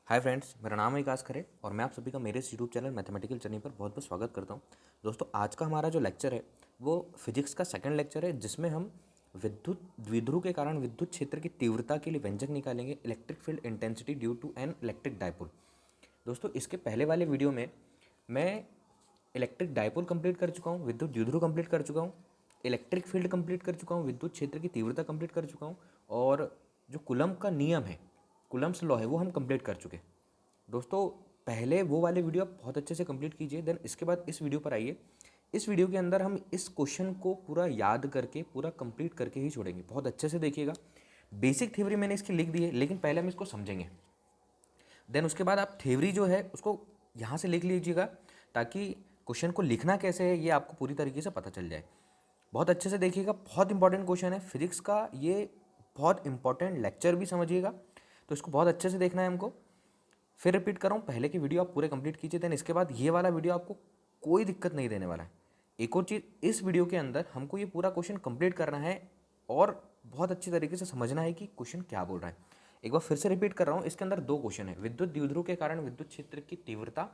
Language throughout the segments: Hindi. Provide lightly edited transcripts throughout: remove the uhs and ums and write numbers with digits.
हाय फ्रेंड्स, मेरा नाम है विकास खरे और मैं आप सभी का मेरे इस यूट्यूब चैनल मैथमेटिकल जर्नी पर बहुत बहुत स्वागत करता हूं। दोस्तों, आज का हमारा जो लेक्चर है वो फिजिक्स का सेकंड लेक्चर है, जिसमें हम विद्युत द्विध्रुव के कारण विद्युत क्षेत्र की तीव्रता के लिए व्यंजक निकालेंगे, electric field intensity due to an electric dipole. दोस्तों, इसके पहले वाले वीडियो में मैं इलेक्ट्रिक डायपोल कंप्लीट कर चुका हूँ, विद्युत द्विध्रुव कंप्लीट कर चुका हूँ, इलेक्ट्रिक फील्ड कंप्लीट कर चुका हूँ, विद्युत क्षेत्र की तीव्रता कंप्लीट कर चुका हूँ और जो कूलम्ब का नियम है, कूलम्ब्स लॉ है, वो हम कंप्लीट कर चुके। दोस्तों, पहले वो वाले वीडियो आप बहुत अच्छे से कंप्लीट कीजिए, देन इसके बाद इस वीडियो पर आइए। इस वीडियो के अंदर हम इस क्वेश्चन को पूरा याद करके पूरा कंप्लीट करके ही छोड़ेंगे। बहुत अच्छे से देखिएगा। बेसिक थ्योरी मैंने इसकी लिख दी है, लेकिन पहले हम इसको समझेंगे, देन उसके बाद आप थ्योरी जो है उसको यहाँ से लिख लीजिएगा, ताकि क्वेश्चन को लिखना कैसे है ये आपको पूरी तरीके से पता चल जाए। बहुत अच्छे से देखिएगा, बहुत इंपॉर्टेंट क्वेश्चन है फिजिक्स का ये, बहुत इंपॉर्टेंट लेक्चर भी समझिएगा, तो इसको बहुत अच्छे से देखना है हमको। फिर रिपीट कर रहा हूँ, पहले की वीडियो आप पूरे कंप्लीट कीजिए, देन इसके बाद ये वाला वीडियो आपको कोई दिक्कत नहीं देने वाला है। एक और चीज़, इस वीडियो के अंदर हमको ये पूरा क्वेश्चन कंप्लीट करना है और बहुत अच्छी तरीके से समझना है कि क्वेश्चन क्या बोल रहा है। एक बार फिर से रिपीट कर रहा हूँ, इसके अंदर दो क्वेश्चन है। विद्युत द्विध्रुव के कारण विद्युत क्षेत्र की तीव्रता,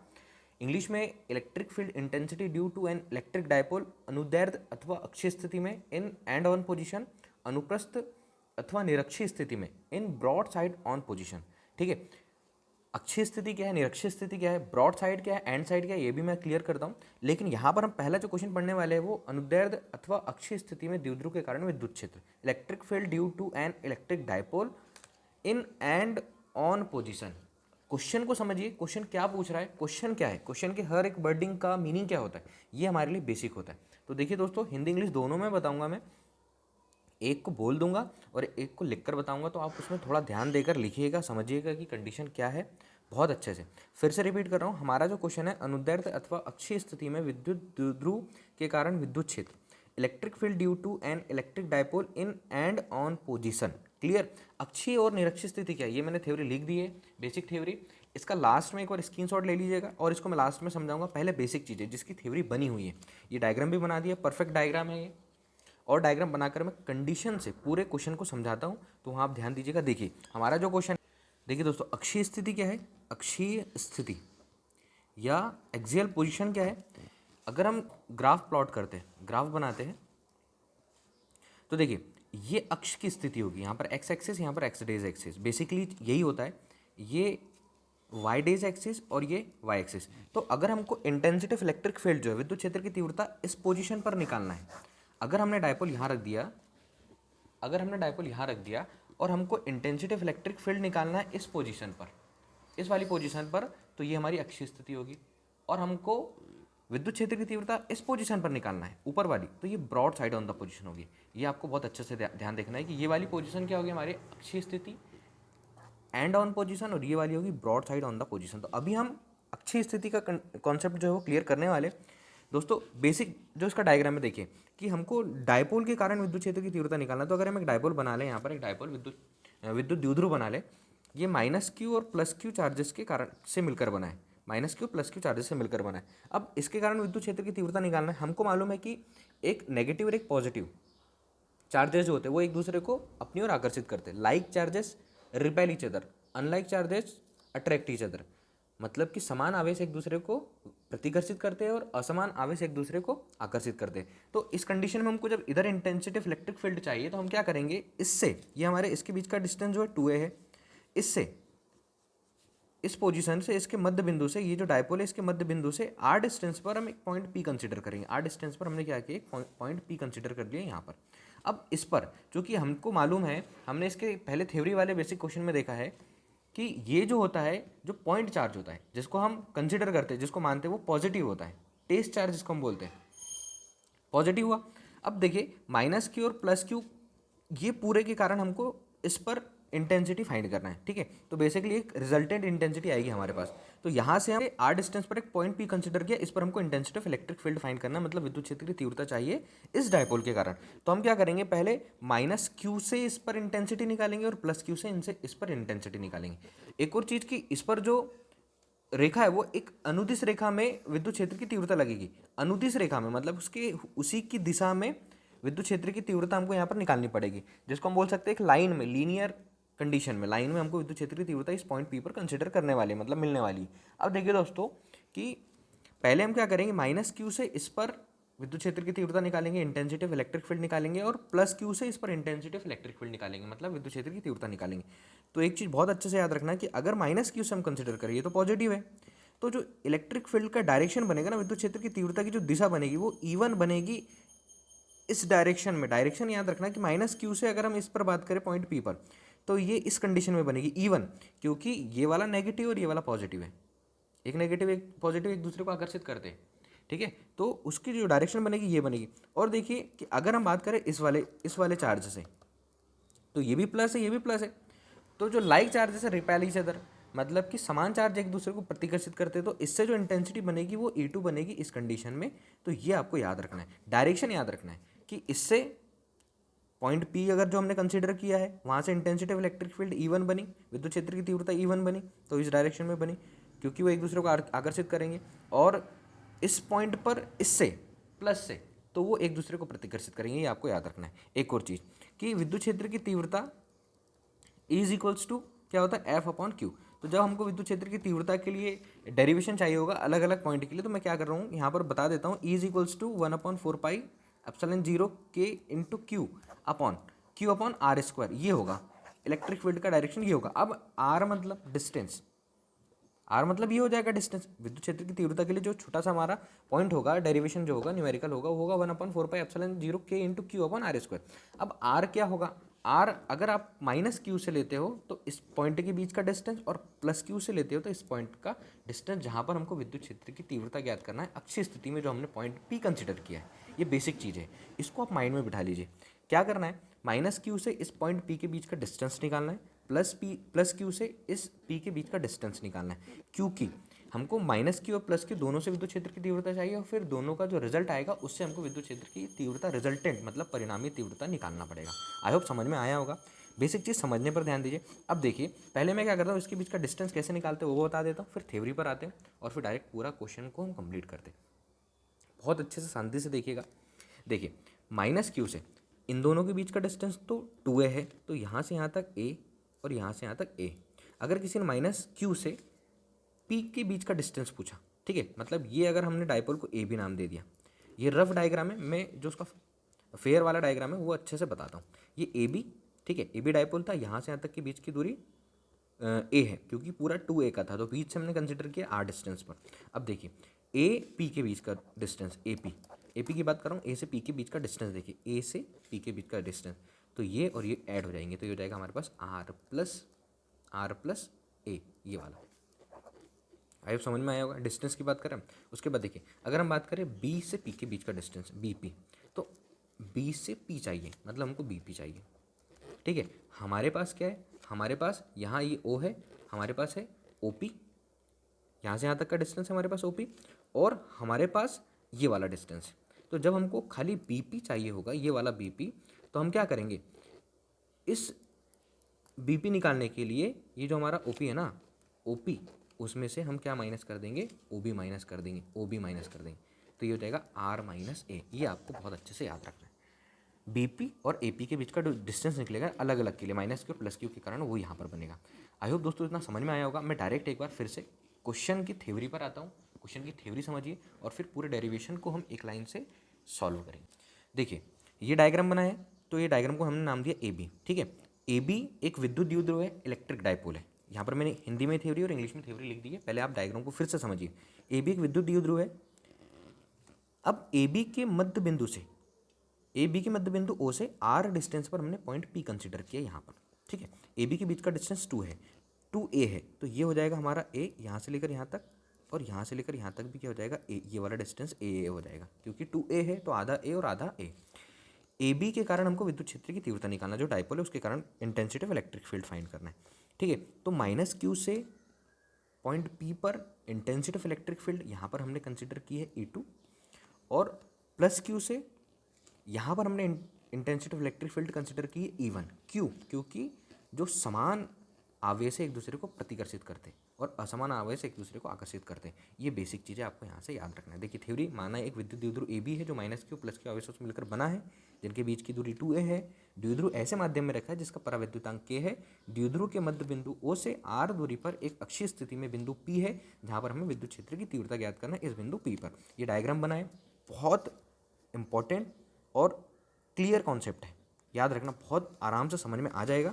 इंग्लिश में electric field intensity due to an electric dipole, अनुदैर्ध्य अथवा अक्षीय स्थिति में इन एंड ऑन पोजिशन, अनुप्रस्थ अथवा निरक्षीय स्थिति में in broadside on position. ठीक है, अक्षीय स्थिति क्या है, निरक्षीय स्थिति क्या है, ब्रॉड साइड क्या है, एंड साइड क्या है, ये भी मैं क्लियर करता हूँ। लेकिन यहाँ पर हम पहला जो क्वेश्चन पढ़ने वाले हैं वो अनुदैर्ध्य अथवा अक्षीय स्थिति में द्विध्रुव के कारण विद्युत क्षेत्र, electric field due to an electric dipole in end on position. Question को समझिए, क्वेश्चन क्या पूछ रहा है, क्वेश्चन क्या है, क्वेश्चन के हर एक वर्डिंग का मीनिंग क्या होता है, ये हमारे लिए बेसिक होता है। तो देखिए दोस्तों, हिंदी इंग्लिश दोनों में बताऊंगा मैं, एक को बोल दूंगा और एक को लिखकर बताऊंगा, तो आप उसमें थोड़ा ध्यान देकर लिखिएगा, समझिएगा कि कंडीशन क्या है बहुत अच्छे से। फिर से रिपीट कर रहा हूँ, हमारा जो क्वेश्चन है, अनुदैर्ध्य अथवा अक्षीय स्थिति में विद्युत द्विध्रुव के कारण विद्युत क्षेत्र, electric field due to an electric dipole in end on position. Clear. अक्षीय और निरक्षीय स्थिति क्या है, ये मैंने थ्योरी लिख दी है, बेसिक थ्योरी। इसका लास्ट में एक बार स्क्रीनशॉट ले लीजिएगा और इसको मैं लास्ट में समझाऊंगा। पहले बेसिक चीज़ें जिसकी थ्योरी बनी हुई है, ये डायग्राम भी बना दिया, परफेक्ट डायग्राम है ये, और डायग्राम बनाकर मैं कंडीशन से पूरे क्वेश्चन को समझाता हूँ, तो वहाँ आप ध्यान दीजिएगा। देखिए हमारा जो क्वेश्चन, देखिए दोस्तों, अक्षीय स्थिति क्या है, अक्षीय स्थिति या एक्सियल पोजीशन क्या है। अगर हम ग्राफ प्लॉट करते हैं, ग्राफ बनाते हैं, तो देखिए ये अक्ष की स्थिति होगी, यहाँ पर एक्स एक्सिस, यहाँ पर एक्स डेज एक्सिस, बेसिकली यही होता है। ये वाई डेज एक्सिस और ये वाई एक्सिस। तो अगर हमको इंटेंसिटी ऑफ इलेक्ट्रिक फील्ड जो है, विद्युत क्षेत्र की तीव्रता इस पोजीशन पर निकालना है, अगर हमने डायपोल यहाँ रख दिया, अगर हमने डायपोल यहाँ रख दिया और हमको इंटेंसिटी ऑफ इलेक्ट्रिक फील्ड निकालना है इस पोजीशन पर, इस वाली पोजीशन पर, तो ये हमारी अक्षीय स्थिति होगी। और हमको विद्युत क्षेत्र की तीव्रता इस पोजीशन पर निकालना है, ऊपर वाली, तो ये broadside on the position होगी। ये आपको बहुत अच्छे से ध्यान देखना है कि ये वाली पोजीशन क्या होगी, हमारी अक्षीय स्थिति एंड ऑन पोजीशन, और ये वाली होगी broadside on the position. तो अभी हम अक्षीय स्थिति का कॉन्सेप्ट जो है वो क्लियर करने वाले। दोस्तों, बेसिक जो इसका डायग्राम में देखिए कि हमको डायपोल के कारण विद्युत क्षेत्र की तीव्रता निकालना है। तो अगर हम एक डायपोल बना लें, यहाँ पर एक डायपोल विद्युत द्विध्रुव बना लें, ये माइनस क्यू और प्लस क्यू चार्जेस के कारण से मिलकर बना है, minus Q plus Q charges से मिलकर बना है। अब इसके कारण विद्युत क्षेत्र की तीव्रता निकालना है। हमको मालूम है कि एक नेगेटिव और एक पॉजिटिव चार्जेस जो होते हैं वो एक दूसरे को अपनी ओर आकर्षित करते हैं। Like charges repel each other, unlike charges attract each other. मतलब कि समान आवेश एक दूसरे को प्रतिकर्षित करते हैं और असमान आवेश एक दूसरे को आकर्षित करते हैं। तो इस कंडीशन में हमको जब इधर इंटेंसिटी ऑफ इलेक्ट्रिक फील्ड चाहिए, तो हम क्या करेंगे, इससे, ये हमारे इसके बीच का डिस्टेंस जो है 2a है, इससे, इस पोजीशन से, इसके मध्य बिंदु से, ये जो डायपोल है इसके मध्य बिंदु से आर डिस्टेंस पर हम एक पॉइंट पी कंसीडर करेंगे। आर डिस्टेंस पर हमने क्या किया, एक पॉइंट पी कंसीडर कर लिया यहाँ पर। अब इस पर, चूंकि हमको मालूम है, हमने इसके पहले थ्योरी वाले बेसिक क्वेश्चन में देखा है कि ये जो होता है, जो पॉइंट चार्ज होता है, जिसको हम कंसीडर करते हैं, जिसको मानते हैं, वो पॉजिटिव होता है। टेस्ट चार्ज जिसको हम बोलते हैं, पॉजिटिव हुआ। अब देखिए माइनस क्यू और प्लस क्यू, ये पूरे के कारण हमको इस पर इंटेंसिटी फाइंड करना है। ठीक है, तो बेसिकली एक रिजल्टेंट इंटेंसिटी आएगी हमारे पास। तो यहाँ से हम आर डिस्टेंस पर एक पॉइंट पी कंसीडर किया, इस पर हमको intensity of electric field find करना है, मतलब विद्युत क्षेत्र की तीव्रता चाहिए इस डायपोल के कारण। तो हम क्या करेंगे, पहले माइनस क्यू से इस पर इंटेंसिटी निकालेंगे और प्लस क्यू से इनसे इस पर इंटेंसिटी निकालेंगे। एक और चीज़ की, इस पर जो रेखा है वो एक अनुदिश रेखा में विद्युत क्षेत्र की तीव्रता लगेगी। अनुदिश रेखा में मतलब उसके उसी की दिशा में विद्युत क्षेत्र की तीव्रता हमको यहाँ पर निकालनी पड़ेगी, जिसको हम बोल सकते हैं एक लाइन में, लीनियर कंडीशन में, लाइन में हमको विद्युत क्षेत्र की तीव्रता इस पॉइंट पी पर कंसिडर करने वाली, मतलब मिलने वाली। अब देखिए दोस्तों कि पहले हम क्या करेंगे, माइनस क्यू से इस पर विद्युत क्षेत्र की तीव्रता निकालेंगे, इंटेंसिटी ऑफ इलेक्ट्रिक फील्ड निकालेंगे, और प्लस क्यू से इस पर इंटेंसिटी ऑफ इलेक्ट्रिक फील्ड निकालेंगे, मतलब विद्युत क्षेत्र की तीव्रता निकालेंगे। तो एक चीज़ बहुत अच्छे से याद रखना है कि अगर माइनस क्यू से हम कंसिडर करें, ये तो पॉजिटिव है, तो जो इलेक्ट्रिक फील्ड का डायरेक्शन बनेगा ना, विद्युत क्षेत्र की तीव्रता की जो दिशा बनेगी वो E1 बनेगी इस डायरेक्शन में। डायरेक्शन याद रखना कि माइनस क्यू से अगर हम इस पर बात करें पॉइंट पी पर, तो ये इस कंडीशन में बनेगी E1, क्योंकि ये वाला नेगेटिव और ये वाला पॉजिटिव है, एक नेगेटिव एक पॉजिटिव एक दूसरे को आकर्षित करते हैं, ठीक है। तो उसकी जो डायरेक्शन बनेगी ये बनेगी। और देखिए कि अगर हम बात करें इस वाले चार्ज से, तो ये भी प्लस है, ये भी प्लस है, तो जो लाइक चार्ज से रिपेल ईच अदर, मतलब कि समान चार्ज एक दूसरे को प्रतिकर्षित करते हैं, तो इससे जो इंटेंसिटी बनेगी वो E2 बनेगी इस कंडीशन में। तो ये आपको याद रखना है, डायरेक्शन याद रखना है कि इससे पॉइंट पी अगर जो हमने कंसीडर किया है वहाँ से intensity of electric field E1 बनी, विद्युत क्षेत्र की तीव्रता E1 बनी, तो इस डायरेक्शन में बनी, क्योंकि वो एक दूसरे को आकर्षित करेंगे। और इस पॉइंट पर इससे प्लस से, तो वो एक दूसरे को प्रतिकर्षित करेंगे, ये आपको याद रखना है। एक और चीज़ कि विद्युत क्षेत्र की तीव्रता इज इक्वल्स टू क्या होता है, एफ अपॉन क्यू। तो जब हमको विद्युत क्षेत्र की तीव्रता के लिए डेरिवेशन चाहिए होगा अलग अलग पॉइंट के लिए, तो मैं क्या कर रहा हूँ यहाँ पर बता देता हूँ, is equals to 1/4 pi epsilon 0 के into Q upon are square, ये होगा इलेक्ट्रिक फील्ड का डायरेक्शन, ये होगा। अब आर मतलब डिस्टेंस, आर मतलब ये हो जाएगा डिस्टेंस। विद्युत क्षेत्र की तीव्रता के लिए जो छोटा सा हमारा पॉइंट होगा, डेरिवेशन जो होगा न्यूमेरिकल होगा, वो होगा 1/4 पाई एप्सिलॉन 0 के into Q upon are square. अब आर क्या होगा, आर अगर आप माइनस क्यू से लेते हो तो इस पॉइंट के बीच का डिस्टेंस, और प्लस क्यू से लेते हो तो इस पॉइंट का डिस्टेंस, जहाँ पर हमको विद्युत क्षेत्र की तीव्रता ज्ञात करना है अक्षीय स्थिति में, जो हमने पॉइंट पी कंसिडर किया है। ये बेसिक चीज़ है, इसको आप माइंड में बिठा लीजिए। क्या करना है, माइनस क्यू से इस पॉइंट पी के बीच का डिस्टेंस निकालना है, प्लस क्यू से इस पी के बीच का डिस्टेंस निकालना है, क्योंकि हमको माइनस क्यू और प्लस क्यू दोनों से विद्युत क्षेत्र की तीव्रता चाहिए, और फिर दोनों का जो रिजल्ट आएगा उससे हमको विद्युत क्षेत्र की तीव्रता, रिजल्टेंट मतलब परिणामी तीव्रता निकालना पड़ेगा। आई होप समझ में आया होगा। बेसिक चीज़ समझने पर ध्यान दीजिए। अब देखिए पहले मैं क्या करता हूँ, इसके बीच का डिस्टेंस कैसे निकालते हैं वो बता देता हूँ, फिर थ्योरी पर आते हैं, और फिर डायरेक्ट पूरा क्वेश्चन को हम कंप्लीट करते हैं। बहुत अच्छे से शांति से देखिएगा। देखिए माइनस क्यू से इन दोनों के बीच का डिस्टेंस तो 2a है, तो यहाँ से यहाँ तक a और यहाँ से यहाँ तक a। अगर किसी ने माइनस क्यू से पी के बीच का डिस्टेंस पूछा, ठीक है, मतलब ये अगर हमने डायपोल को ए बी नाम दे दिया, ये रफ डायग्राम है, मैं जो उसका फेयर वाला डायग्राम है वो अच्छे से बताता हूँ। ये ए बी, ठीक है, ए बी डायपोल था, यहाँ से यहाँ तक के बीच की दूरी ए है, क्योंकि पूरा 2a का था, तो बीच से हमने कंसिडर किया आर डिस्टेंस पर। अब देखिए ए पी के बीच का डिस्टेंस, ए पी की बात कर रहा हूँ, ए से पी के बीच का डिस्टेंस, देखिए ए से पी के बीच का डिस्टेंस, तो ये और ये ऐड हो जाएंगे, तो ये हो जाएगा हमारे पास आर प्लस ए, ये वाला। आई समझ में आया होगा। डिस्टेंस की बात करें, उसके बाद देखिए अगर हम बात करें बी से पी के बीच का डिस्टेंस बी पी, तो बी से पी चाहिए, मतलब हमको बी पी चाहिए, ठीक है। हमारे पास क्या है, हमारे पास यहाँ ये ओ है, हमारे पास है ओ पी, यहाँ से यहाँ तक का डिस्टेंस है हमारे पास ओ पी, और हमारे पास ये वाला डिस्टेंस है। तो जब हमको खाली बी पी चाहिए होगा, ये वाला बी पी, तो हम क्या करेंगे, इस बी पी निकालने के लिए ये जो हमारा ओ पी है ना, ओ पी, उसमें से हम क्या माइनस कर देंगे, ओ बी माइनस कर देंगे, ओ बी माइनस कर देंगे, तो ये हो जाएगा आर माइनस ए। ये आपको बहुत अच्छे से याद रखना है। बीपी और एपी के बीच का जो डिस्टेंस निकलेगा अलग अलग के लिए, माइनस क्यू प्लस क्यू के कारण वो यहाँ पर बनेगा। आई होप दोस्तों इतना समझ में आया होगा। मैं डायरेक्ट एक बार फिर से क्वेश्चन की थ्योरी पर आता हूँ, क्वेश्चन की थ्योरी समझिए, और फिर पूरे डेरिवेशन को हम एक लाइन से सॉल्व करेंगे। देखिए ये डायग्राम बना है, तो ये डायग्राम को हमने नाम दिया ए बी, ठीक है। ए बी एक विद्युत द्विध्रुव है, इलेक्ट्रिक डायपोल है। यहाँ पर मैंने हिंदी में थ्योरी और इंग्लिश में थ्योरी लिख दी है, पहले आप डायग्राम को फिर से समझिए। ए बी एक विद्युत द्विध्रुव है। अब ए बी के मध्य बिंदु से, ए बी के मध्य बिंदु ओ से आर डिस्टेंस पर हमने पॉइंट पी कंसिडर किया यहाँ पर, ठीक है। ए बी के बीच का डिस्टेंस 2 है, 2a है, तो ये हो जाएगा हमारा a, यहाँ से लेकर यहाँ तक, और यहाँ से लेकर यहाँ तक भी क्या हो जाएगा a, ये वाला डिस्टेंस a हो जाएगा, क्योंकि 2a है तो आधा a और आधा a। ए बी के कारण हमको विद्युत क्षेत्र की तीव्रता निकालना, जो डायपोल है उसके कारण intensity of electric field find करना है, ठीक है। तो माइनस क्यू से पॉइंट पी पर इंटेंसिटी ऑफ इलेक्ट्रिक फील्ड यहाँ पर हमने कंसिडर की है E2, और प्लस क्यू से यहाँ पर हमने intensity of electric field consider की है E1, क्यों, क्योंकि जो समान आवेश है एक दूसरे को प्रतिकर्षित करते हैं, और असमान आवेश एक दूसरे को आकर्षित करते हैं। ये बेसिक चीज़ें आपको यहाँ से याद रखना है। देखिए थ्योरी, माना एक विद्युत द्विध्रुव ए बी है जो माइनस क्यू प्लस क्यू आवेशों से मिलकर बना है, जिनके बीच की दूरी 2a है। द्विध्रुव ऐसे माध्यम में रखा है जिसका परावैद्युतांक k है। द्विध्रुव के मध्य बिंदु O से r दूरी पर एक अक्षीय स्थिति में बिंदु P है, जहाँ पर हमें विद्युत क्षेत्र की तीव्रता ज्ञात करना है इस बिंदु P पर। ये डायग्राम बनाए, बहुत इंपॉर्टेंट और क्लियर कॉन्सेप्ट है, याद रखना, बहुत आराम से समझ में आ जाएगा।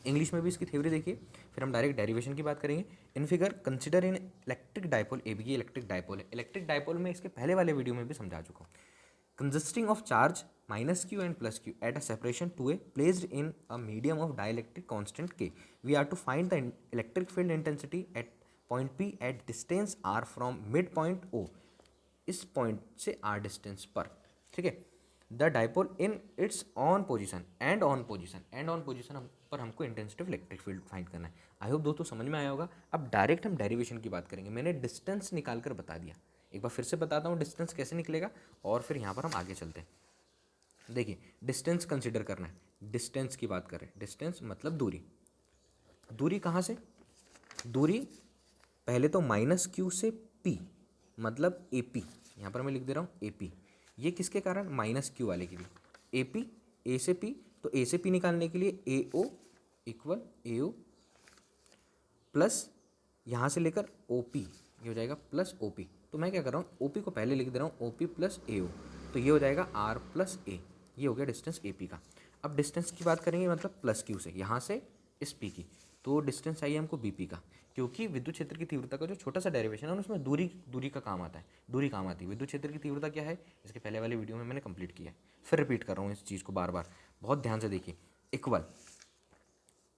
इंग्लिश में भी इसकी थ्योरी देखिए, फिर हम डायरेक्ट डेरिवेशन की बात करेंगे। In figure consider in electric dipole A B, ये इलेक्ट्रिक डायपोल है। इलेक्ट्रिक डायपोल में इसके पहले वाले वीडियो में भी समझा चुका हूँ। consisting of charge minus q and plus q at a separation 2a placed in a medium of dielectric constant k. We are to find the electric field intensity at point P at distance r from midpoint O. इस पॉइंट से r डिस्टेंस पर, ठीक है। The dipole in its on position and on position पर हमको intensity of electric field find करना है। आई होप दोस्तों समझ में आया होगा। अब डायरेक्ट हम डेरिवेशन की बात करेंगे। मैंने डिस्टेंस निकाल कर बता दिया, एक बार फिर से बताता हूँ डिस्टेंस कैसे निकलेगा, और फिर यहाँ पर हम आगे चलते हैं। देखिए डिस्टेंस कंसिडर करना है, डिस्टेंस की बात करें, डिस्टेंस मतलब दूरी। दूरी कहाँ से? दूरी पहले तो माइनस क्यू से पी, मतलब ए पी, यहाँ पर मैं लिख दे रहा हूँ ए पी। ये किसके कारण? माइनस क्यू वाले के लिए। ए पी, ए से पी, तो ए से पी निकालने के लिए ए ओ इक्वल ए ओ प्लस यहाँ से लेकर ओ पी, ये हो जाएगा प्लस ओ पी। तो मैं क्या कर रहा हूँ, ओ पी को पहले लिख दे रहा हूँ ओ पी प्लस ए ओ, तो ये हो जाएगा आर प्लस ए। ये हो गया डिस्टेंस ए पी का। अब डिस्टेंस की बात करेंगे, मतलब प्लस क्यू से, यहाँ से इस पी की, तो डिस्टेंस चाहिए हमको बी पी का, क्योंकि विद्युत क्षेत्र की तीव्रता का जो छोटा सा डेरिवेशन है उसमें दूरी का काम आता है, दूरी काम आती है। विद्युत क्षेत्र की तीव्रता क्या है, इसके पहले वाले वीडियो में मैंने कंप्लीट किया है, फिर रिपीट कर रहा हूँ इस चीज़ को बार बार, बहुत ध्यान से देखिए। Equal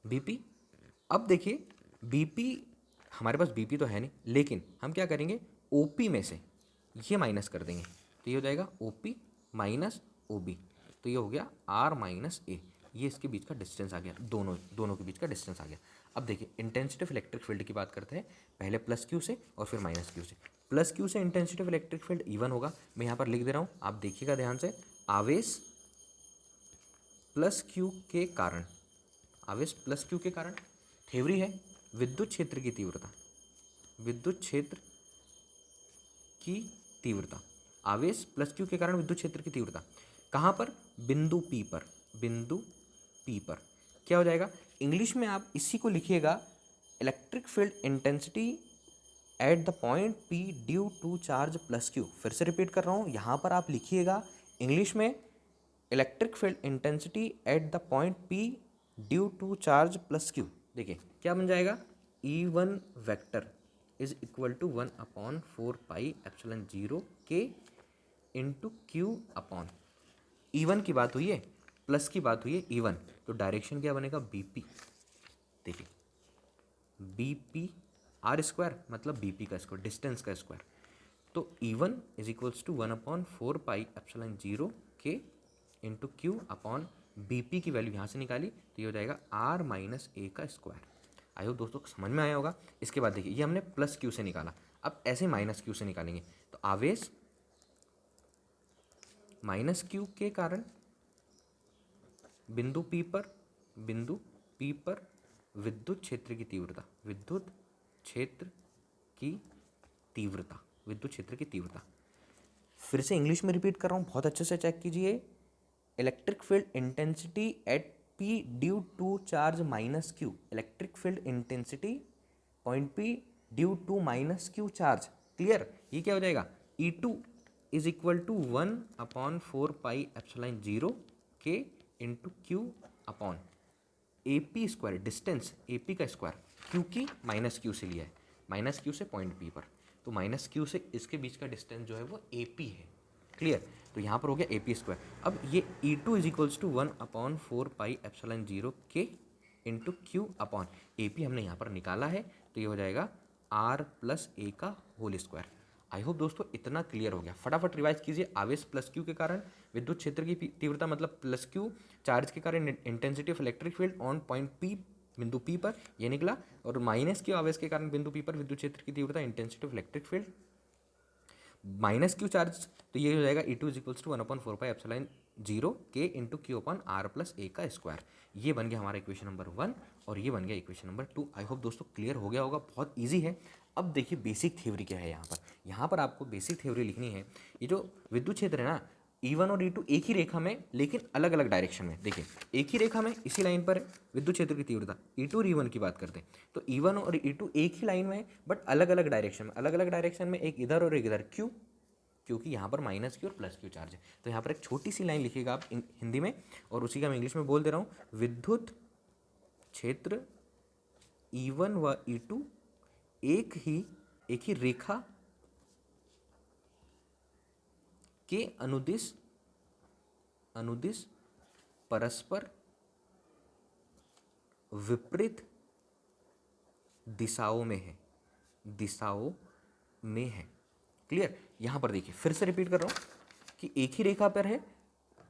B P. अब देखिए बी पी, हमारे पास बी पी तो है नहीं, लेकिन हम क्या करेंगे, ओ पी में से ये माइनस कर देंगे, तो ये हो जाएगा O P minus O B, तो ये हो गया आर माइनस ए। ये इसके बीच का डिस्टेंस आ गया, दोनों के बीच का डिस्टेंस आ गया। अब देखिए इंटेंसिटी ऑफ इलेक्ट्रिक फील्ड की बात करते हैं, पहले प्लस क्यू से और फिर माइनस क्यू से। प्लस क्यू से intensity of electric field even होगा, मैं यहाँ पर लिख दे रहा हूँ, आप देखिएगा ध्यान से। आवेश प्लस क्यू के कारण, आवेश प्लस क्यू के कारण, थ्योरी है विद्युत क्षेत्र की तीव्रता, विद्युत क्षेत्र की तीव्रता, आवेश प्लस क्यू के कारण विद्युत क्षेत्र की तीव्रता कहाँ पर? बिंदु पी पर, बिंदु पी पर। क्या हो जाएगा, इंग्लिश में आप इसी को लिखिएगा, electric field intensity at the point P due to charge plus Q. फिर से रिपीट कर रहा हूँ, यहाँ पर आप लिखिएगा इंग्लिश में electric field intensity at the point P due to charge plus Q. देखिए क्या बन जाएगा, E one vector is equal to 1/4πε0 के into Q upon, E one की बात हुई है, प्लस की बात हुई है ई वन, तो डायरेक्शन क्या बनेगा, बी पी। देखिए बी पी आर स्क्वायर मतलब बी पी का स्क्वायर, डिस्टेंस का स्क्वायर, तो E one is equals to 1/4πε0 के into Q upon B P की वैल्यू यहाँ से निकाली, तो ये हो जाएगा आर माइनस ए का स्क्वायर। आई होप दोस्तों समझ में आया होगा। इसके बाद देखिए ये हमने प्लस क्यू से निकाला, अब ऐसे माइनस क्यू से निकालेंगे, तो आवेश माइनस क्यू के कारण बिंदु पी पर विद्युत क्षेत्र की तीव्रता, विद्युत क्षेत्र की तीव्रता, विद्युत क्षेत्र की तीव्रता। फिर से इंग्लिश में रिपीट कर रहा हूँ, बहुत अच्छे से चेक कीजिए। Electric field intensity at P due to charge minus Q, electric field intensity point P due to minus Q charge. Clear? ये क्या हो जाएगा, E two is equal to 1/4πε0 के into Q upon A P square, distance A P का स्क्वायर, क्योंकि माइनस क्यू से लिया है, माइनस क्यू से पॉइंट पी पर, तो माइनस क्यू से इसके बीच का डिस्टेंस जो है वो ए पी है। क्लियर? तो यहाँ पर हो गया ए पी स्क्वायर। अब ये ई टू इज इक्वल्स टू 1/4πε0 के into Q upon A P हमने यहाँ पर निकाला है, तो ये हो जाएगा आर प्लस ए का होल स्क्वायर। आई होप दोस्तों इतना क्लियर हो गया। फटाफट रिवाइज कीजिए। आवेश प्लस क्यू के कारण विद्युत क्षेत्र की तीव्रता मतलब प्लस क्यू, चार्ज के कारण intensity of electric field on point P, बिंदु पी पर, ये निकला, और माइनस क्यू आवेश के कारण बिंदु पी पर विद्युत क्षेत्र की तीव्रता intensity of electric field minus Q charge, तो ये हो जाएगा E two is equals to 1/4πε0 के into Q upon R plus ए का स्क्वायर। ये बन गया हमारा इक्वेशन नंबर 1। और ये बन गया इक्वेशन नंबर 2। आई होप दोस्तों क्लियर हो गया होगा, बहुत ईजी है। अब देखिए बेसिक थ्योरी क्या है यहाँ पर आपको बेसिक थ्योरी लिखनी है। ये जो विद्युत क्षेत्र है ना, E1 और E2 एक ही रेखा में लेकिन अलग अलग डायरेक्शन में। देखिए एक ही रेखा में इसी लाइन पर है विद्युत क्षेत्र की तीव्रता, E2 और E1 की बात करते हैं तो E1 और E2 एक ही लाइन में है बट अलग अलग डायरेक्शन में। अलग अलग डायरेक्शन में एक इधर और एक इधर, क्यों? क्योंकि यहाँ पर माइनस क्यू और प्लस क्यू चार्ज है। तो यहाँ पर एक छोटी सी लाइन लिखिएगा आप हिंदी में, और उसी का मैं इंग्लिश में बोल दे रहा हूँ। विद्युत क्षेत्र E1 व E2 एक ही रेखा के अनुदिश परस्पर विपरीत दिशाओं में है। क्लियर? यहाँ पर देखिए फिर से रिपीट कर रहा हूँ कि एक ही रेखा पर है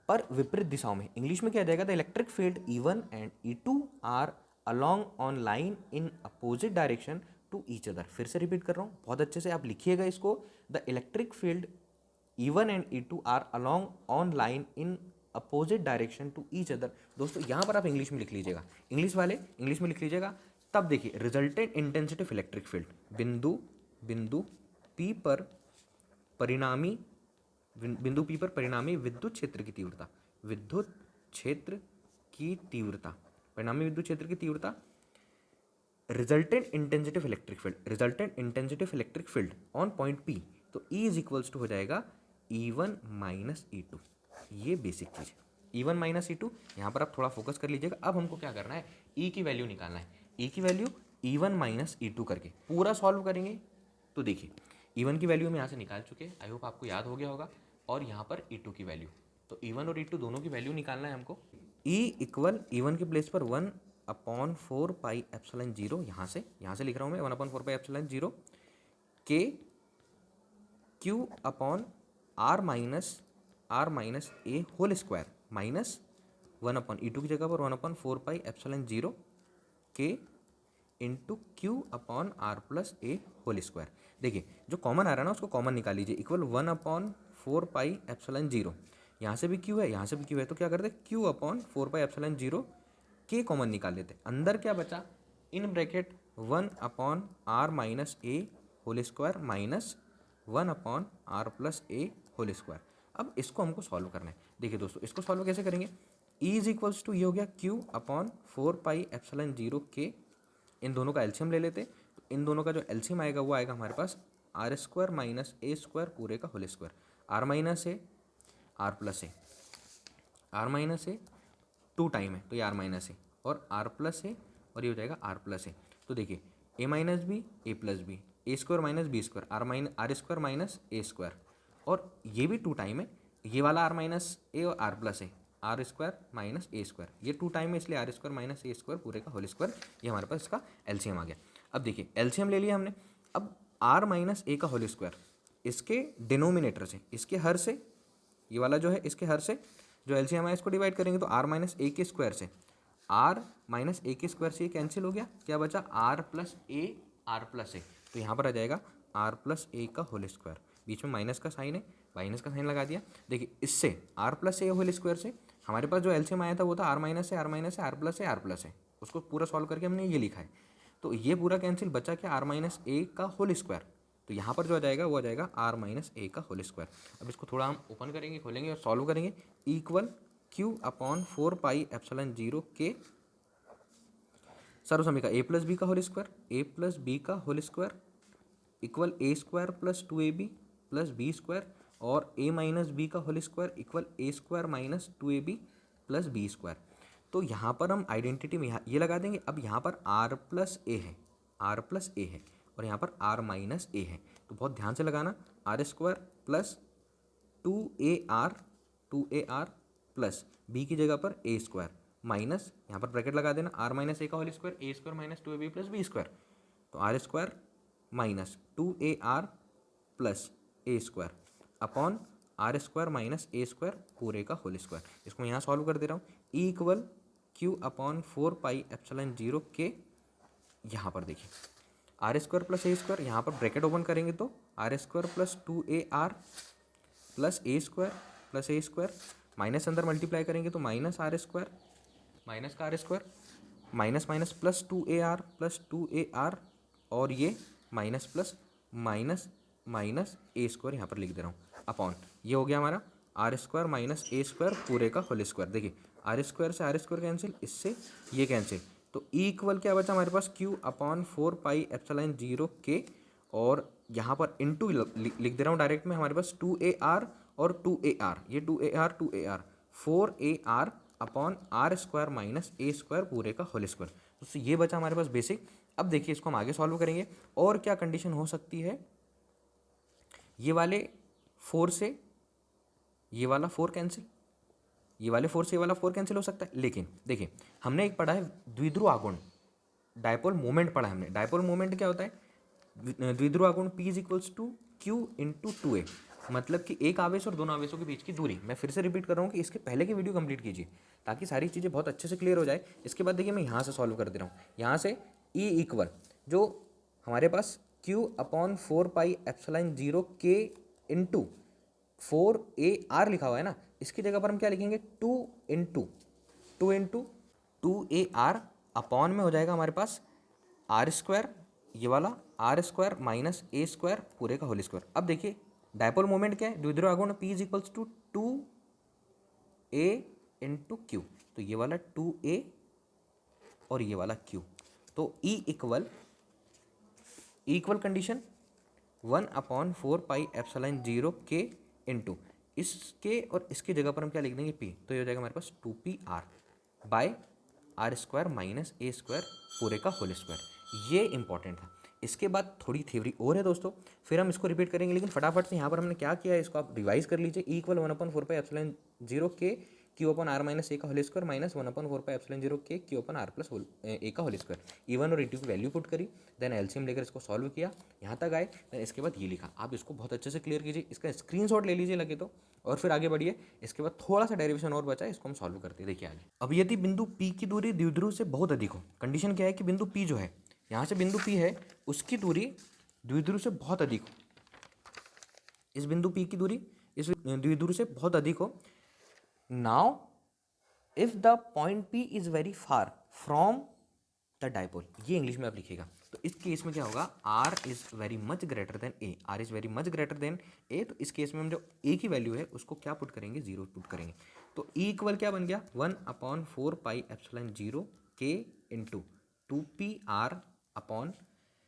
पर विपरीत दिशाओं में। इंग्लिश में क्या जाएगा? The electric field E1 and E2 are along on line in opposite direction to each other. फिर से रिपीट कर रहा हूँ, बहुत अच्छे से आप लिखिएगा इसको। The electric field E1 and E2 are along on line in opposite direction to each other. दोस्तों यहाँ पर आप इंग्लिश में लिख लीजिएगा, इंग्लिश वाले इंग्लिश में लिख लीजिएगा। तब देखिए resultant intensity of electric field बिंदु P पर परिणामी विद्युत क्षेत्र की तीव्रता परिणामी विद्युत क्षेत्र की तीव्रता resultant intensity of electric field on point P। तो E इज इक्वल्स टू हो जाएगा E1 माइनस E2। ये बेसिक चीज़ है, E1 माइनस E2। यहाँ पर आप थोड़ा फोकस कर लीजिएगा। अब हमको क्या करना है? E की वैल्यू निकालना है। E की वैल्यू E1 माइनस E2 करके पूरा सॉल्व करेंगे। तो देखिए E1 की वैल्यू हम यहाँ से निकाल चुके हैं, आई होप आपको याद हो गया होगा। और यहाँ पर E2 की वैल्यू, तो E1 और E2 दोनों की वैल्यू निकालना है हमको। E इक्वल E1 के प्लेस पर 1/4πε0, यहाँ से लिख रहा हूँ मैं 1/4πε0 के Q अपॉन R माइनस ए होल स्क्वायर माइनस 1/E2 की जगह पर 1/4πε0 के into Q upon R plus ए होल स्क्वायर। देखिए जो कॉमन आ रहा है ना उसको कॉमन निकाल लीजिए। इक्वल 1/4πε0, यहाँ से भी Q है यहाँ से भी Q है, तो क्या करते हैं Q अपॉन 4πε0 के कॉमन निकाल लेते। अंदर क्या बचा? In bracket 1/R minus A whole square minus 1/R plus A whole square. अब इसको हमको सॉल्व करना है। देखिए दोस्तों इसको सॉल्व कैसे करेंगे? E इज इक्वल्स टू ये हो गया Q अपॉन 4πε0 के, इन दोनों का एलसीएम ले लेते। तो इन दोनों का जो एलसीएम आएगा वो आएगा हमारे पास R स्क्वायर माइनस ए स्क्वायर पूरे का होल स्क्वायर। R माइनस ए R प्लस ए, R माइनस ए 2 टाइम है तो ये R माइनस ए, और R प्लस ए, और ये हो जाएगा R प्लस ए। तो देखिए A minus B A plus B, A square minus B square, R square minus A square, और ये भी 2 टाइम है। ये वाला R माइनस ए और R प्लस ए, आर स्क्वायर माइनस ए स्क्वायर, ये 2 टाइम है इसलिए आर स्क्वायर माइनस ए स्क्वायर पूरे का होल स्क्वायर। ये हमारे पास इसका एलसीएम आ गया। अब देखिए एलसीएम ले लिया हमने। अब आर माइनस ए का होल स्क्वायर इसके डिनोमिनेटर से, इसके हर से, ये वाला जो है इसके हर से जो एलसीएम है इसको डिवाइड करेंगे तो आर माइनस ए के स्क्वायर से आर माइनस ए के स्क्वायर से ये कैंसिल हो गया। क्या बचा? R plus A R plus A. तो यहाँ पर आ जाएगा आर प्लस ए का होल स्क्वायर, बीच में माइनस का साइन है, माइनस का साइन लगा दिया। देखिए इससे आर प्लस ए होल स्क्वायर से हमारे पास जो एलसीएम आया था वो था आर माइनस है आर माइनस है आर प्लस है आर प्लस है। उसको पूरा सॉल्व करके हमने ये लिखा है। तो ये पूरा कैंसिल, बचा क्या? आर माइनस ए का होल स्क्वायर। तो यहाँ पर जो आ जाएगा वो आ जाएगा आर माइनस ए का होल स्क्वायर। अब इसको थोड़ा हम ओपन करेंगे, खोलेंगे और सॉल्व करेंगे। इक्वल Q अपॉन 4πε0 के सर्व समीकरण ए प्लस बी का whole square, A plus B का whole square equal A square plus 2ab plus B square, और ए माइनस बी का whole square equal A square minus 2ab plus B square. तो यहाँ पर हम आइडेंटिटी में ये लगा देंगे। अब यहाँ पर आर प्लस ए है, आर प्लस ए है, और यहाँ पर आर माइनस ए है। तो बहुत ध्यान से लगाना, r square plus 2ar plus b की जगह पर ए स्क्वायर माइनस, यहाँ पर ब्रैकेट लगा देना, आर माइनस ए का whole square A square minus 2ab plus B square. तो are square minus 2ar plus A square upon are square minus A square पूरे का होल स्क्वायर। इसको मैं यहाँ सॉल्व कर दे रहा हूँ। ई इक्वल Q अपॉन 4πε0 के, यहाँ पर देखिए आर स्क्वायर प्लस ए स्क्वायर, यहाँ पर ब्रैकेट ओपन करेंगे तो are square plus 2ar plus A square minus अंदर मल्टीप्लाई करेंगे तो माइनस आर स्क्वायर, माइनस का r square minus minus plus 2ar plus 2ar, और ये माइनस प्लस माइनस माइनस ए स्क्वायर यहाँ पर लिख दे रहा हूँ अपॉन, ये हो गया हमारा आर स्क्वायर माइनस ए स्क्वायर पूरे का होल स्क्वायर। देखिए आर स्क्वायर से आर स्क्वायर कैंसिल, इससे ये कैंसिल, तो ई इक्वल क्या बचा हमारे पास, क्यू अपॉन 4 पाई एप्सिलॉन 0 के, और यहाँ पर इंटू लिख दे रहा हूँ डायरेक्ट में, हमारे पास 2ar और 2ar, ये 2ar 4ar upon are square minus A square पूरे का होल स्क्वायर। तो ये बचा हमारे पास बेसिक। अब देखिए इसको हम आगे सॉल्व करेंगे, और क्या कंडीशन हो सकती है, ये वाले 4 से ये वाला 4 कैंसिल, ये वाले 4 से ये वाला 4 कैंसिल हो सकता है। लेकिन देखिए हमने एक पढ़ा है द्विध्रुव आघूर्ण, डायपोल मोमेंट पढ़ा है हमने। डायपोल मोमेंट क्या होता है, द्विध्रुव आघूर्ण P is equals to q into 2a, मतलब कि एक आवेश और दोनों आवेशों के बीच की दूरी। मैं फिर से रिपीट कर रहा हूँ कि इसके पहले की वीडियो कंप्लीट कीजिए ताकि सारी चीज़ें बहुत अच्छे से क्लियर हो जाए। इसके बाद देखिए मैं यहाँ से सॉल्व कर दे रहा हूँ, यहाँ से E इक्वल जो हमारे पास Q अपॉन 4 पाई एप्सिलॉन 0 के इंटू 4ar लिखा हुआ है ना, इसकी जगह पर हम क्या लिखेंगे, 2 इंटू 2ar अपॉन में हो जाएगा हमारे पास आर स्क्वायर, ये वाला आर स्क्वायर माइनस ए स्क्वायर पूरे का होल स्क्वायर। अब देखिए डायपोल मोमेंट क्या है, द्विध्रुव आघूर्ण P is equals to 2a into q, तो ये वाला 2a और ये वाला q, तो E equal condition 1/4 pi epsilon 0 के इंटू इसके और इसकी जगह पर हम क्या लिख देंगे p, तो ये हो जाएगा हमारे पास 2pr by r square minus A square पूरे का होल स्क्वायर। ये इंपॉर्टेंट था। इसके बाद थोड़ी थ्योरी और है दोस्तों, फिर हम इसको रिपीट करेंगे, लेकिन फटाफट से यहाँ पर हमने क्या किया है इसको आप रिवाइज कर लीजिए। E इक्वल 1/4 पाई एप्सिलॉन 0 के क्यू अपन आर माइनस ए का whole square minus 1/4 pi epsilon 0 के क्यू अपन आर प्लस ए का होल स्क्वायर। E1 और E2 की वैल्यू पुट करी, देन एलसीएम लेकर इसको सॉल्व किया, यहाँ तक आए, देन इसके बाद ये लिखा। आप इसको बहुत अच्छे से क्लियर कीजिए, इसका स्क्रीनशॉट ले लीजिए लगे तो, और फिर आगे बढ़िए। इसके बाद थोड़ा सा डेरिवेशन और बचा है, इसको हम सॉल्व करते हैं। देखिए आगे, अब यदि बिंदु P की दूरी द्विध्रुव से बहुत अधिक हो, कंडीशन क्या है कि बिंदु P जो है, यहाँ से बिंदु P है, उसकी दूरी द्विध्रुव से बहुत अधिक हो, इस बिंदु P की दूरी इस द्विध्रुव से बहुत अधिक हो। Now if the point P is very far from the dipole, ये इंग्लिश में आप लिखिएगा। तो इस केस में क्या होगा, R is very much greater than A, R is very much greater than A, तो इस केस में हम जो A की वैल्यू है उसको क्या पुट करेंगे, 0 पुट करेंगे। तो E इक्वल क्या बन गया, 1/4 पाई एप्सिलॉन 0 के इंटू 2pr अपॉन,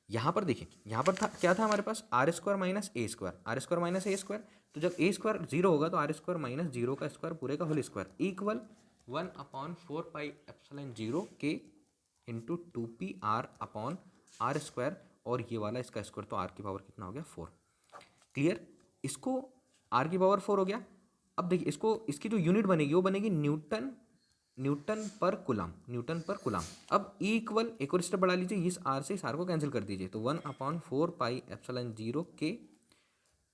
यहाँ पर देखिए यहाँ पर था क्या था हमारे पास, आर स्क्वायर माइनस ए स्क्वायर, आर स्क्वायर माइनस ए स्क्वायर, तो जब ए स्क्वायर 0 होगा तो आर स्क्वायर माइनस 0 का स्क्वायर पूरे का whole square equal 1/4 pi epsilon 0 के into 2pr upon are square, और ये वाला इसका स्क्वायर, तो आर की पावर कितना हो गया, 4। क्लियर, इसको आर की पावर 4 हो गया। अब देखिए इसको, इसकी जो यूनिट बनेगी वो बनेगी न्यूटन पर कुलाम, न्यूटन पर कुलाम। अब E इक्वल एक और स्टेप बढ़ा लीजिए, इस R से इस R को कैंसिल कर दीजिए, तो 1/4 पाई एप्सिलॉन 0 के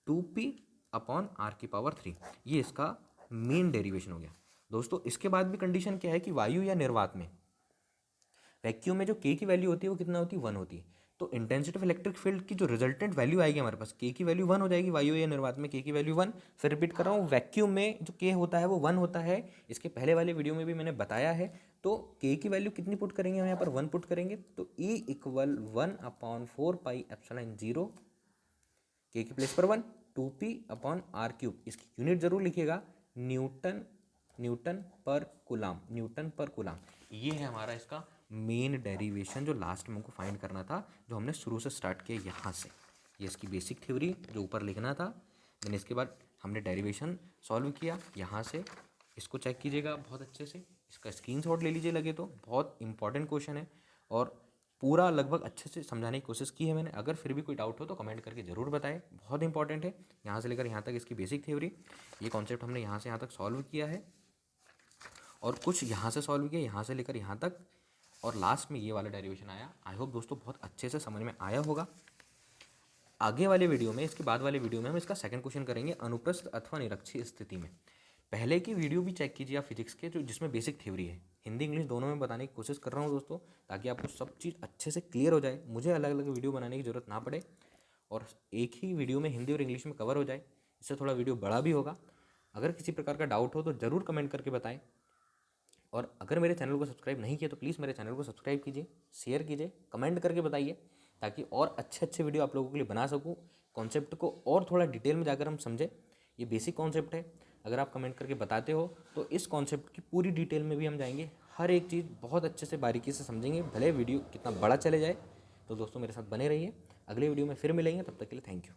2p अपॉन आर की पावर 3, ये इसका मेन डेरिवेशन हो गया। दोस्तों इसके बाद भी कंडीशन क्या है कि वायु या निर्वात में, वैक्यूम में जो K की वैल्यू होती है वो कितना होती है, 1 होती है। तो इंटेंसिटी ऑफ इलेक्ट्रिक फील्ड की जो रिजल्टेंट वैल्यू आएगी हमारे पास, K की वैल्यू 1 हो जाएगी, वायु या निर्वात में K की वैल्यू 1। फिर रिपीट कर रहा हूँ, वैक्यूम में जो K होता है वो 1 होता है, इसके पहले वाले वीडियो में भी मैंने बताया है। तो K की वैल्यू कितनी पुट करेंगे, हम यहाँ पर 1 पुट करेंगे, तो E equal 1/4 pi epsilon 0 K की प्लेस पर 1, 2p अपॉन आर क्यूब, इसकी यूनिट जरूर लिखिएगा, न्यूटन पर कुलाम, न्यूटन पर कुलाम। ये है हमारा इसका मेन डेरिवेशन जो लास्ट में हमको फाइंड करना था, जो हमने शुरू से स्टार्ट किया यहाँ से। ये इसकी बेसिक थ्योरी जो ऊपर लिखना था, देन इसके बाद हमने डेरिवेशन सॉल्व किया यहाँ से। इसको चेक कीजिएगा बहुत अच्छे से, इसका स्क्रीनशॉट ले लीजिए लगे तो, बहुत इंपॉर्टेंट क्वेश्चन है और पूरा लगभग अच्छे से समझाने की कोशिश की है मैंने। अगर फिर भी कोई डाउट हो तो कमेंट करके ज़रूर बताएं, बहुत इंपॉर्टेंट है। यहाँ से लेकर यहाँ तक इसकी बेसिक थ्योरी, ये कॉन्सेप्ट हमने यहाँ से यहाँ तक सॉल्व किया है, और कुछ यहाँ से सॉल्व किया, यहाँ से लेकर यहाँ तक, और लास्ट में ये वाला डेरिवेशन आया। आई होप दोस्तों बहुत अच्छे से समझ में आया होगा। आगे वाले वीडियो में, इसके बाद वाले वीडियो में हम इसका सेकंड क्वेश्चन करेंगे, अनुप्रस्थ अथवा निरक्षीय स्थिति में। पहले की वीडियो भी चेक कीजिए आप फिजिक्स के, जो जिसमें बेसिक थ्योरी है, हिंदी इंग्लिश दोनों में बताने की कोशिश कर रहा हूँ दोस्तों, ताकि आपको सब चीज़ अच्छे से क्लियर हो जाए, मुझे अलग अलग वीडियो बनाने की ज़रूरत ना पड़े, और एक ही वीडियो में हिंदी और इंग्लिश में कवर हो जाए। इससे थोड़ा वीडियो बड़ा भी होगा। अगर किसी प्रकार का डाउट हो तो ज़रूर कमेंट करके बताएं। और अगर मेरे चैनल को सब्सक्राइब नहीं किया तो प्लीज़ मेरे चैनल को सब्सक्राइब कीजिए, शेयर कीजिए, कमेंट करके बताइए, ताकि और अच्छे अच्छे वीडियो आप लोगों के लिए बना सकूँ, कॉन्सेप्ट को और थोड़ा डिटेल में जाकर हम समझें। ये बेसिक कॉन्सेप्ट है, अगर आप कमेंट करके बताते हो तो इस कॉन्सेप्ट की पूरी डिटेल में भी हम जाएंगे, हर एक चीज़ बहुत अच्छे से बारीकी से समझेंगे, भले वीडियो कितना बड़ा चले जाए। तो दोस्तों मेरे साथ बने रहिए, अगले वीडियो में फिर मिलेंगे, तब तक के लिए थैंक यू।